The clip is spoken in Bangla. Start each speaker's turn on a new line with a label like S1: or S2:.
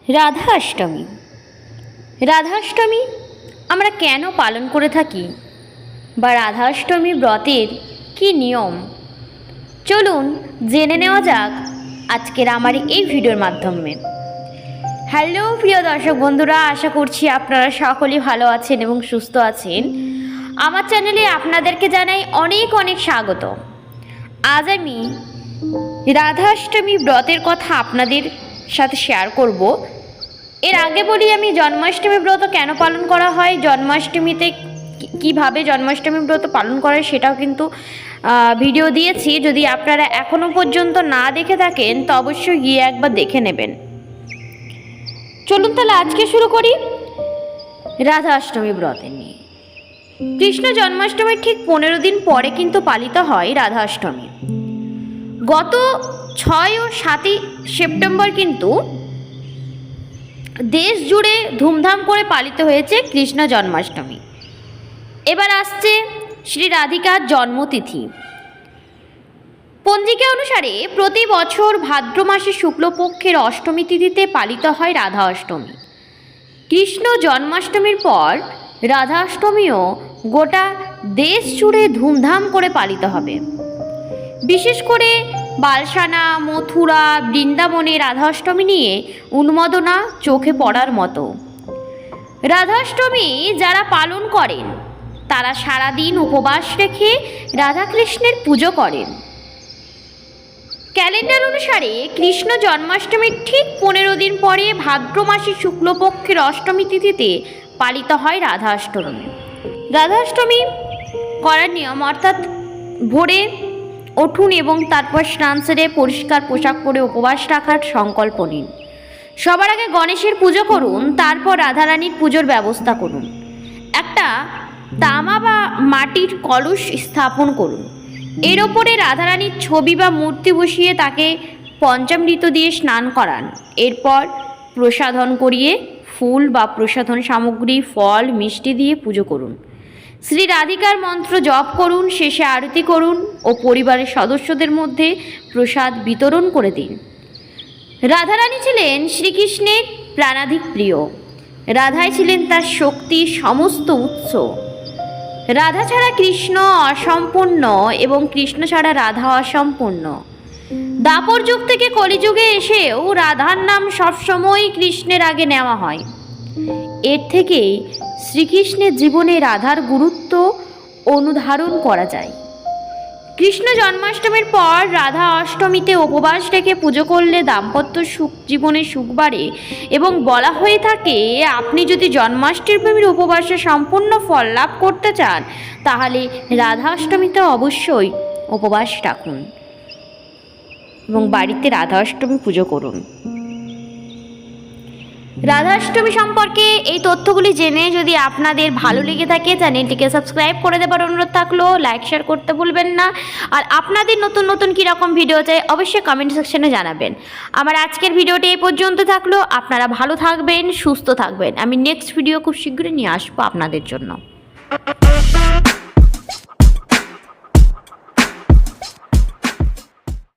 S1: রাধাষ্টমী। রাধাষ্টমী আমরা কেন পালন করে থাকি বা রাধাষ্টমী ব্রতের কী নিয়ম, চলুন জেনে নেওয়া যাক আজকের আমার এই ভিডিওর মাধ্যমে। হ্যালো প্রিয় দর্শক বন্ধুরা, আশা করছি আপনারা সকলেই ভালো আছেন এবং সুস্থ আছেন। আমার চ্যানেলে আপনাদেরকে জানাই অনেক অনেক স্বাগত। আজ আমি রাধাষ্টমী ব্রতের কথা আপনাদের সাথে শেয়ার করব। এর আগে বলি আমি জন্মাষ্টমী ব্রত কেন পালন করা হয়, জন্মাষ্টমীতে কিভাবে জন্মাষ্টমী ব্রত পালন করে সেটাও কিন্তু ভিডিও দিয়েছি। যদি আপনারা এখনও পর্যন্ত না দেখে থাকেন তো অবশ্যই গিয়ে একবার দেখে নেবেন। চলুন তাহলে আজকে শুরু করি রাধাষ্টমী ব্রতের নিয়ে। কৃষ্ণ জন্মাষ্টমীর ঠিক 15 দিন পরে কিন্তু পালিত হয় রাধাষ্টমী। গত 6 ও 7 সেপ্টেম্বর কিন্তু দেশ জুড়ে ধুমধাম করে পালিত হয়েছে কৃষ্ণ জন্মাষ্টমী। এবার আসছে শ্রী রাধিকার জন্মতিথি। পঞ্জিকা অনুসারে প্রতি বছর ভাদ্র মাসে শুক্লপক্ষের অষ্টমী তিথিতে পালিত হয় রাধা অষ্টমী। কৃষ্ণ জন্মাষ্টমীর পর রাধাষ্টমীও গোটা দেশ জুড়ে ধুমধাম করে পালিত হবে। বিশেষ করে বালসানা, মথুরা, বৃন্দাবনে রাধাষ্টমী নিয়ে উন্মাদনা চোখে পড়ার মতো। রাধাষ্টমী যারা পালন করেন তারা সারাদিন উপবাস রেখে রাধাকৃষ্ণের পুজো করেন। ক্যালেন্ডার অনুসারে কৃষ্ণ জন্মাষ্টমীর ঠিক 15 দিন পরে ভাদ্র মাসের শুক্লপক্ষের অষ্টমী তিথিতে পালিত হয় রাধাষ্টমী। রাধাষ্টমী করার নিয়ম, অর্থাৎ ভোরে উঠুন এবং তারপর স্নান সেরে পরিষ্কার পোশাক পরে উপবাস রাখার সংকল্প নিন। সবার আগে গণেশের পুজো করুন, তারপর রাধারানীর পুজোর ব্যবস্থা করুন। একটা তামা বা মাটির কলস স্থাপন করুন। এর ওপরে রাধারানীর ছবি বা মূর্তি বসিয়ে তাকে পঞ্চামৃত দিয়ে স্নান করান। এরপর প্রসাধন করিয়ে ফুল বা প্রসাধন সামগ্রী, ফল, মিষ্টি দিয়ে পুজো করুন। শ্রী রাধিকার মন্ত্র জপ করুন, শেষে আরতি করুন ও পরিবারের সদস্যদের মধ্যে প্রসাদ বিতরণ করে দিন। রাধারানী ছিলেন শ্রীকৃষ্ণের প্রাণাধিক প্রিয়। রাধাই ছিলেন তার শক্তির সমস্ত উৎস। রাধা ছাড়া কৃষ্ণ অসম্পূর্ণ এবং কৃষ্ণ ছাড়া রাধা অসম্পূর্ণ। দ্বাপর যুগ থেকে কলিযুগে এসেও রাধার নাম সবসময় কৃষ্ণের আগে নেওয়া হয়। এর থেকেই শ্রীকৃষ্ণের জীবনে রাধার গুরুত্ব অনুধারণ করা যায়। কৃষ্ণ জন্মাষ্টমীর পর রাধা অষ্টমীতে উপবাস রেখে পুজো করলে দাম্পত্য সুখ, জীবনে সুখ বাড়ে এবং বলা হয়ে থাকে আপনি যদি জন্মাষ্টমীর উপবাসে সম্পূর্ণ ফল লাভ করতে চান তাহলে রাধা অষ্টমীতে অবশ্যই উপবাস রাখুন এবং বাড়িতে রাধা অষ্টমী পুজো করুন। রাধাষ্টমী সম্পর্কে এই তথ্যগুলি জেনে যদি আপনাদের ভালো লেগে থাকে চ্যানেলটিকে সাবস্ক্রাইব করে দেবার অনুরোধ থাকলো। লাইক শেয়ার করতে ভুলবেন না। আর আপনাদের নতুন নতুন কীরকম ভিডিও চাই অবশ্যই কমেন্ট সেকশনে জানাবেন। আমার আজকের ভিডিওটি এই পর্যন্ত থাকলো। আপনারা ভালো থাকবেন, সুস্থ থাকবেন। আমি নেক্সট ভিডিও খুব শীঘ্রই নিয়ে আসবো আপনাদের জন্য।